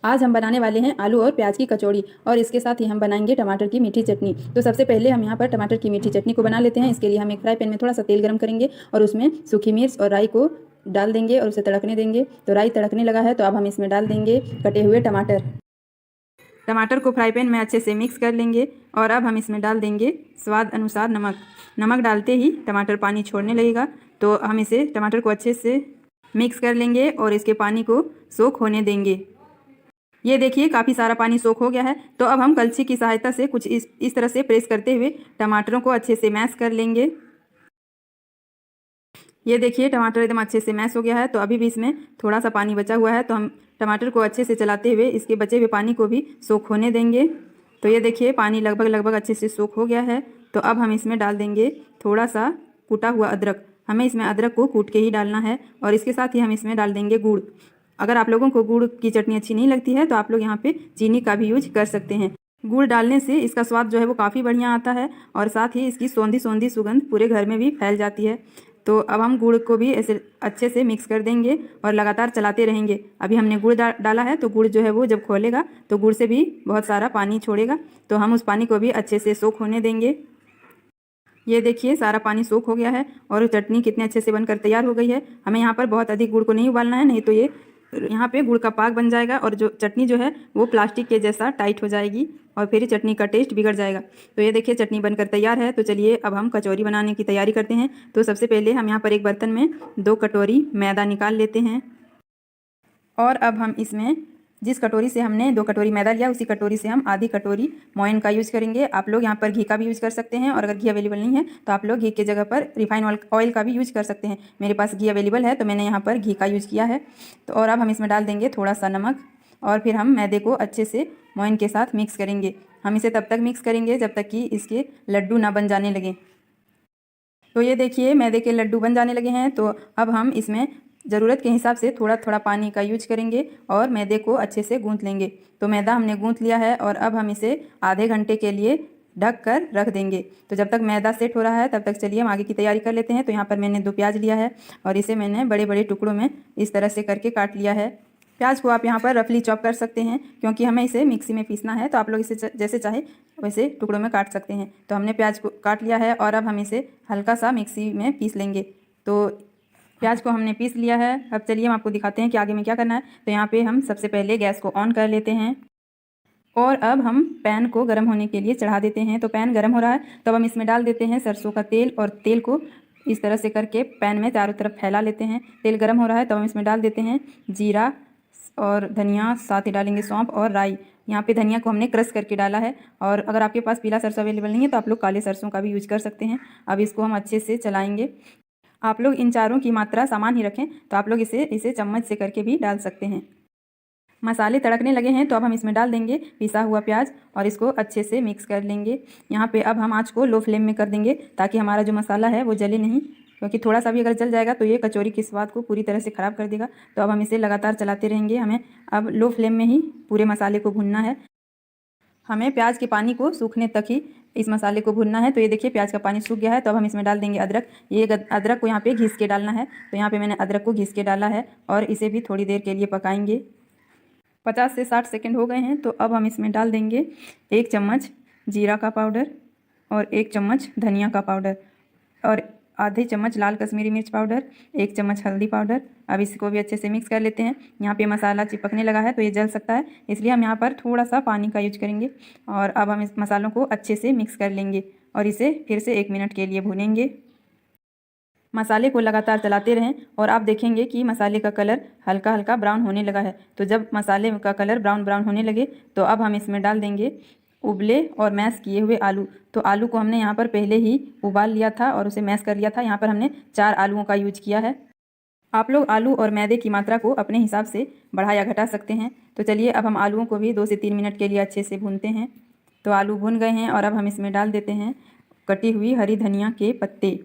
आज हम बनाने वाले हैं आलू और प्याज की कचौड़ी और इसके साथ ही हम बनाएंगे टमाटर की मीठी चटनी। तो सबसे पहले हम यहाँ पर टमाटर की मीठी चटनी को बना लेते हैं। इसके लिए हम एक फ्राई पैन में थोड़ा सा तेल गरम करेंगे और उसमें सूखी मिर्च और राई को डाल देंगे और उसे तड़कने देंगे। तो राई तड़कने लगा है तो अब हम इसमें डाल देंगे कटे हुए टमाटर। टमाटर को फ्राई पैन में अच्छे से मिक्स कर लेंगे और अब हम इसमें डाल देंगे स्वाद अनुसार नमक। नमक डालते ही टमाटर पानी छोड़ने लगेगा तो हम इसे टमाटर को अच्छे से मिक्स कर लेंगे और इसके पानी को सोख होने देंगे। ये देखिए काफ़ी सारा पानी सोख हो गया है। तो अब हम कलछी की सहायता से कुछ इस तरह से प्रेस करते हुए टमाटरों को अच्छे से मैश कर लेंगे। ये देखिए टमाटर एकदम अच्छे से मैश हो गया है। तो अभी भी इसमें थोड़ा सा पानी बचा हुआ है तो हम टमाटर को अच्छे से चलाते हुए इसके बचे हुए पानी को भी सोख होने देंगे। तो ये देखिए पानी लगभग अच्छे से सोख हो गया है। तो अब हम इसमें डाल देंगे थोड़ा सा कूटा हुआ अदरक। हमें इसमें अदरक को कूट के ही डालना है और इसके साथ ही हम इसमें डाल देंगे गुड़। अगर आप लोगों को गुड़ की चटनी अच्छी नहीं लगती है तो आप लोग यहाँ पे चीनी का भी यूज कर सकते हैं। गुड़ डालने से इसका स्वाद जो है वो काफ़ी बढ़िया आता है और साथ ही इसकी सौंधी सौंधी सुगंध पूरे घर में भी फैल जाती है। तो अब हम गुड़ को भी ऐसे अच्छे से मिक्स कर देंगे और लगातार चलाते रहेंगे। अभी हमने गुड़ डाला है तो गुड़ जो है वो जब खोलेगा तो गुड़ से भी बहुत सारा पानी छोड़ेगा। तो हम उस पानी को भी अच्छे से सोख होने देंगे। ये देखिए सारा पानी सोख हो गया है और चटनी कितने अच्छे से बनकर तैयार हो गई है। हमें यहाँ पर बहुत अधिक गुड़ को नहीं उबालना है, नहीं तो ये यहाँ पे गुड़ का पाक बन जाएगा और जो चटनी जो है वो प्लास्टिक के जैसा टाइट हो जाएगी और फिर चटनी का टेस्ट बिगड़ जाएगा। तो ये देखिए चटनी बनकर तैयार है। तो चलिए अब हम कचौरी बनाने की तैयारी करते हैं। तो सबसे पहले हम यहाँ पर एक बर्तन में 2 कटोरी मैदा निकाल लेते हैं और अब हम इसमें जिस कटोरी से हमने 2 कटोरी मैदा लिया उसी कटोरी से हम आधी कटोरी मोइन का यूज़ करेंगे। आप लोग यहाँ पर घी का भी यूज़ कर सकते हैं और अगर घी अवेलेबल नहीं है तो आप लोग घी की जगह पर रिफाइन ऑयल का भी यूज़ कर सकते हैं। मेरे पास घी अवेलेबल है तो मैंने यहाँ पर घी का यूज़ किया है। तो और अब हम इसमें डाल देंगे थोड़ा सा नमक और फिर हम मैदे को अच्छे से मोइन के साथ मिक्स करेंगे। हम इसे तब तक मिक्स करेंगे जब तक कि इसके लड्डू ना बन जाने लगे। तो ये देखिए मैदे के लड्डू बन जाने लगे हैं। तो अब हम इसमें ज़रूरत के हिसाब से थोड़ा थोड़ा पानी का यूज करेंगे और मैदे को अच्छे से गूंथ लेंगे। तो मैदा हमने गूंथ लिया है और अब हम इसे आधे घंटे के लिए ढक कर रख देंगे। तो जब तक मैदा सेट हो रहा है तब तक चलिए हम आगे की तैयारी कर लेते हैं। तो यहाँ पर मैंने 2 प्याज लिया है और इसे मैंने बड़े बड़े टुकड़ों में इस तरह से करके काट लिया है। प्याज को आप यहाँ पर रफली चॉप कर सकते हैं क्योंकि हमें इसे मिक्सी में पीसना है। तो आप लोग इसे जैसे चाहे वैसे टुकड़ों में काट सकते हैं। तो हमने प्याज को काट लिया है और अब हम इसे हल्का सा मिक्सी में पीस लेंगे। तो प्याज को हमने पीस लिया है। अब चलिए हम आपको दिखाते हैं कि आगे में क्या करना है। तो यहाँ पे हम सबसे पहले गैस को ऑन कर लेते हैं और अब हम पैन को गर्म होने के लिए चढ़ा देते हैं। तो पैन गर्म हो रहा है तो अब हम इसमें डाल देते हैं सरसों का तेल और तेल को इस तरह से करके पैन में चारों तरफ फैला लेते हैं। तेल गर्म हो रहा है तो हम इसमें डाल देते हैं जीरा और धनिया, साथ ही डालेंगे सौंफ और राई। यहाँ पे धनिया को हमने क्रश करके डाला है और अगर आपके पास पीला सरसों अवेलेबल नहीं है तो आप लोग काले सरसों का भी यूज कर सकते हैं। अब इसको हम अच्छे से चलाएंगे। आप लोग इन चारों की मात्रा समान ही रखें तो आप लोग इसे चम्मच से करके भी डाल सकते हैं। मसाले तड़कने लगे हैं तो अब हम इसमें डाल देंगे पिसा हुआ प्याज और इसको अच्छे से मिक्स कर लेंगे। यहाँ पे अब हम आँच को लो फ्लेम में कर देंगे ताकि हमारा जो मसाला है वो जले नहीं, क्योंकि थोड़ा सा भी अगर जल जाएगा तो ये कचौरी के स्वाद को पूरी तरह से ख़राब कर देगा। तो अब हम इसे लगातार चलाते रहेंगे। हमें अब लो फ्लेम में ही पूरे मसाले को भूनना है। हमें प्याज के पानी को सूखने तक ही इस मसाले को भूनना है। तो ये देखिए प्याज का पानी सूख गया है। तो अब हम इसमें डाल देंगे अदरक। ये अदरक को यहाँ पे घिस के डालना है। तो यहाँ पे मैंने अदरक को घिस के डाला है और इसे भी थोड़ी देर के लिए पकाएंगे। 50 से 60 सेकंड हो गए हैं। तो अब हम इसमें डाल देंगे 1 चम्मच जीरा का पाउडर और 1 चम्मच धनिया का पाउडर और आधे चम्मच लाल कश्मीरी मिर्च पाउडर, 1 चम्मच हल्दी पाउडर। अब इसको भी अच्छे से मिक्स कर लेते हैं। यहाँ पे मसाला चिपकने लगा है तो ये जल सकता है, इसलिए हम यहाँ पर थोड़ा सा पानी का यूज करेंगे। और अब हम इस मसालों को अच्छे से मिक्स कर लेंगे और इसे फिर से 1 मिनट के लिए भूनेंगे। मसाले को लगातार चलाते रहें और आप देखेंगे कि मसाले का कलर हल्का हल्का ब्राउन होने लगा है। तो जब मसाले का कलर ब्राउन ब्राउन होने लगे तो अब हम इसमें डाल देंगे उबले और मैश किए हुए आलू। तो आलू को हमने यहाँ पर पहले ही उबाल लिया था और उसे मैश कर लिया था। यहाँ पर हमने 4 आलूओं का यूज किया है। आप लोग आलू और मैदे की मात्रा को अपने हिसाब से बढ़ा या घटा सकते हैं। तो चलिए अब हम आलूओं को भी 2 से 3 मिनट के लिए अच्छे से भूनते हैं। तो आलू भुन गए हैं और अब हम इसमें डाल देते हैं कटी हुई हरी धनिया के पत्ते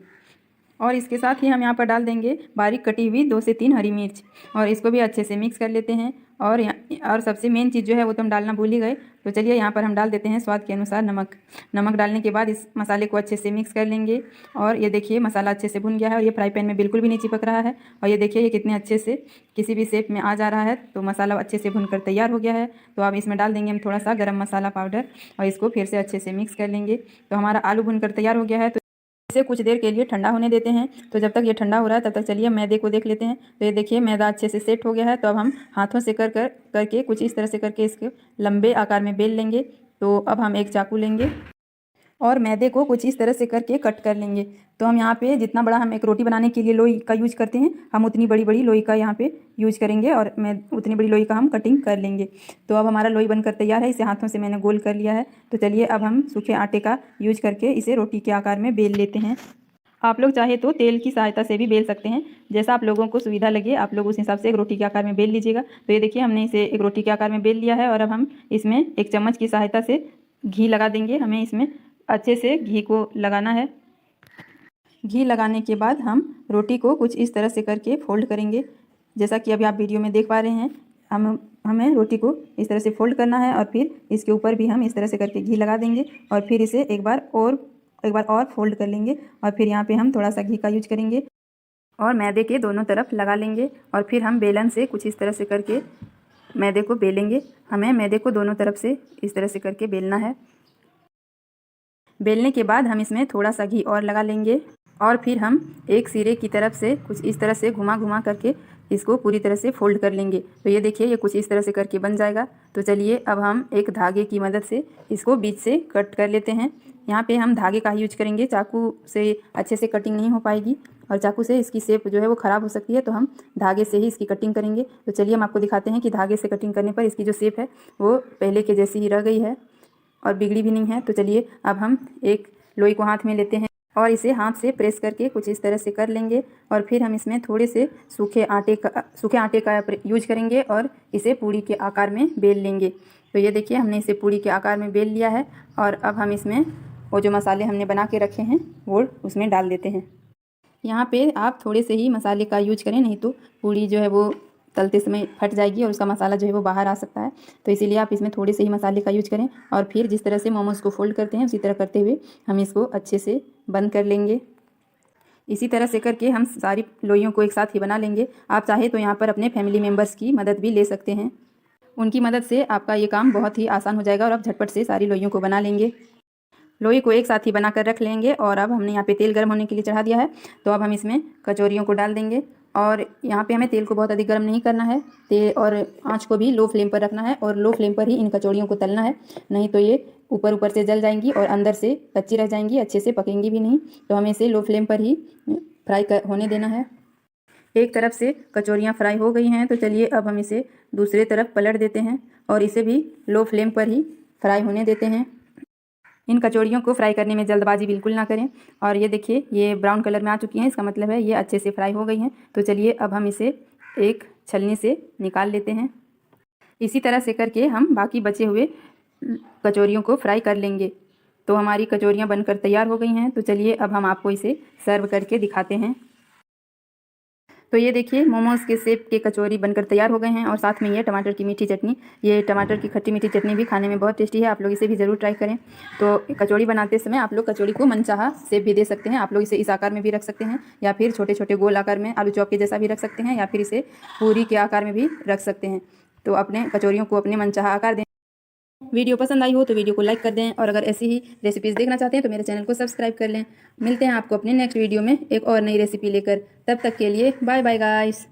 और इसके साथ ही हम यहाँ पर डाल देंगे बारीक कटी हुई 2 से 3 हरी मिर्च और इसको भी अच्छे से मिक्स कर लेते हैं। और सबसे मेन चीज़ जो है वो तो हम डालना भूल ही गए। तो चलिए यहाँ पर हम डाल देते हैं स्वाद के अनुसार नमक। नमक डालने के बाद इस मसाले को अच्छे से मिक्स कर लेंगे। और ये देखिए मसाला अच्छे से भुन गया है और ये फ्राई पैन में बिल्कुल भी नहीं चिपक रहा है। और ये देखिए ये कितने अच्छे से किसी भी शेप में आ जा रहा है। तो मसाला अच्छे से भुनकर तैयार हो गया है। तो अब इसमें डाल देंगे हम थोड़ा सा गरम मसाला पाउडर और इसको फिर से अच्छे से मिक्स कर लेंगे। तो हमारा आलू भुनकर तैयार हो गया है। तो इसे कुछ देर के लिए ठंडा होने देते हैं। तो जब तक ये ठंडा हो रहा है तब तक चलिए मैदे को देख लेते हैं। तो ये देखिए मैदा अच्छे से सेट हो गया है। तो अब हम हाथों से करके कुछ इस तरह से करके इसके लंबे आकार में बेल लेंगे। तो अब हम एक चाकू लेंगे और मैदे को कुछ इस तरह से करके कट कर लेंगे। तो हम यहाँ पे जितना बड़ा हम एक रोटी बनाने के लिए लोई का यूज करते हैं, हम उतनी बड़ी बड़ी लोई का यहाँ पे यूज करेंगे और मैं उतनी बड़ी लोई का हम कटिंग कर लेंगे। तो अब हमारा लोई बनकर तैयार है। इसे हाथों से मैंने गोल कर लिया है। तो चलिए अब हम सूखे आटे का यूज करके इसे रोटी के आकार में बेल लेते हैं। आप लोग चाहे तो तेल की सहायता से भी बेल सकते हैं, जैसा आप लोगों को सुविधा लगे आप लोग उस हिसाब से एक रोटी के आकार में बेल लीजिएगा। तो ये देखिए हमने इसे एक रोटी के आकार में बेल लिया है और अब हम इसमें एक चम्मच की सहायता से घी लगा देंगे। हमें इसमें अच्छे से घी को लगाना है। घी लगाने के बाद हम रोटी को कुछ इस तरह से करके फोल्ड करेंगे, जैसा कि अभी आप वीडियो में देख पा रहे हैं। हमें रोटी को इस तरह से फोल्ड करना है और फिर इसके ऊपर भी हम इस तरह से करके घी लगा देंगे और फिर इसे एक बार और फोल्ड कर लेंगे और फिर यहाँ पे हम थोड़ा सा घी का यूज करेंगे और मैदे के दोनों तरफ लगा लेंगे और फिर हम बेलन से कुछ इस तरह से करके मैदे को बेलेंगे। हमें मैदे को दोनों तरफ से इस तरह से करके बेलना है। बेलने के बाद हम इसमें थोड़ा सा घी और लगा लेंगे और फिर हम एक सिरे की तरफ से कुछ इस तरह से घुमा करके इसको पूरी तरह से फोल्ड कर लेंगे। तो ये देखिए ये कुछ इस तरह से करके बन जाएगा। तो चलिए अब हम एक धागे की मदद से इसको बीच से कट कर लेते हैं। यहाँ पे हम धागे का यूज करेंगे, चाकू से अच्छे से कटिंग नहीं हो पाएगी और चाकू से इसकी शेप जो है वो ख़राब हो सकती है। तो हम धागे से ही इसकी कटिंग करेंगे। तो चलिए हम आपको दिखाते हैं कि धागे से कटिंग करने पर इसकी जो शेप है वो पहले के जैसी ही रह गई है और बिगड़ी भी नहीं है। तो चलिए अब हम एक लोई को हाथ में लेते हैं और इसे हाथ से प्रेस करके कुछ इस तरह से कर लेंगे और फिर हम इसमें थोड़े से सूखे आटे का यूज करेंगे और इसे पूड़ी के आकार में बेल लेंगे। तो ये देखिए हमने इसे पूड़ी के आकार में बेल लिया है और अब हम इसमें वो जो मसाले हमने बना के रखे हैं वो उसमें डाल देते हैं। यहाँ पे आप थोड़े से ही मसाले का यूज करें, नहीं तो पूड़ी जो है वो तलते समय फट जाएगी और उसका मसाला जो है वो बाहर आ सकता है। तो इसीलिए आप इसमें थोड़े से ही मसाले का यूज करें और फिर जिस तरह से मोमोज़ को फोल्ड करते हैं उसी तरह करते हुए हम इसको अच्छे से बंद कर लेंगे। इसी तरह से करके हम सारी लोइयों को एक साथ ही बना लेंगे। आप चाहे तो यहाँ पर अपने फैमिली मेम्बर्स की मदद भी ले सकते हैं, उनकी मदद से आपका ये काम बहुत ही आसान हो जाएगा और आप झटपट से सारी लोइयों को बना लेंगे। लोई को एक साथ ही बनाकर रख लेंगे और अब हमने यहाँ पे तेल गर्म होने के लिए चढ़ा दिया है। तो अब हम इसमें कचौरियों को डाल देंगे और यहाँ पे हमें तेल को बहुत अधिक गर्म नहीं करना है, तेल और आंच को भी लो फ्लेम पर रखना है और लो फ्लेम पर ही इन कचौड़ियों को तलना है, नहीं तो ये ऊपर से जल जाएंगी और अंदर से कच्ची रह जाएंगी, अच्छे से पकेंगी भी नहीं। तो हमें इसे लो फ्लेम पर ही होने देना है। एक तरफ से कचौरियाँ फ्राई हो गई हैं। तो चलिए अब हम इसे दूसरे तरफ पलट देते हैं और इसे भी लो फ्लेम पर ही फ्राई होने देते हैं। इन कचौड़ियों को फ्राई करने में जल्दबाजी बिल्कुल ना करें। और ये देखिए ये ब्राउन कलर में आ चुकी हैं, इसका मतलब है ये अच्छे से फ्राई हो गई हैं। तो चलिए अब हम इसे एक छलनी से निकाल लेते हैं। इसी तरह से करके हम बाकी बचे हुए कचौरियों को फ्राई कर लेंगे। तो हमारी कचौरियाँ बनकर तैयार हो गई हैं। तो चलिए अब हम आपको इसे सर्व करके दिखाते हैं। तो ये देखिए मोमोज़ के शेप के कचौरी बनकर तैयार हो गए हैं और साथ में ये टमाटर की मीठी चटनी, ये टमाटर की खट्टी मीठी चटनी भी खाने में बहुत टेस्टी है। आप लोग इसे भी ज़रूर ट्राई करें। तो कचौड़ी बनाते समय आप लोग कचौड़ी को मनचाहा शेप भी दे सकते हैं। आप लोग इसे इस आकार में भी रख सकते हैं या फिर छोटे छोटे गोल आकार में आलू चॉप के जैसा भी रख सकते हैं या फिर इसे पूरी के आकार में भी रख सकते हैं। तो अपने कचौरियों को अपने मनचाहा आकार दें। वीडियो पसंद आई हो तो वीडियो को लाइक कर दें और अगर ऐसी ही रेसिपीज़ देखना चाहते हैं तो मेरे चैनल को सब्सक्राइब कर लें। मिलते हैं आपको अपने नेक्स्ट वीडियो में एक और नई रेसिपी लेकर। तब तक के लिए बाय बाय गाइस।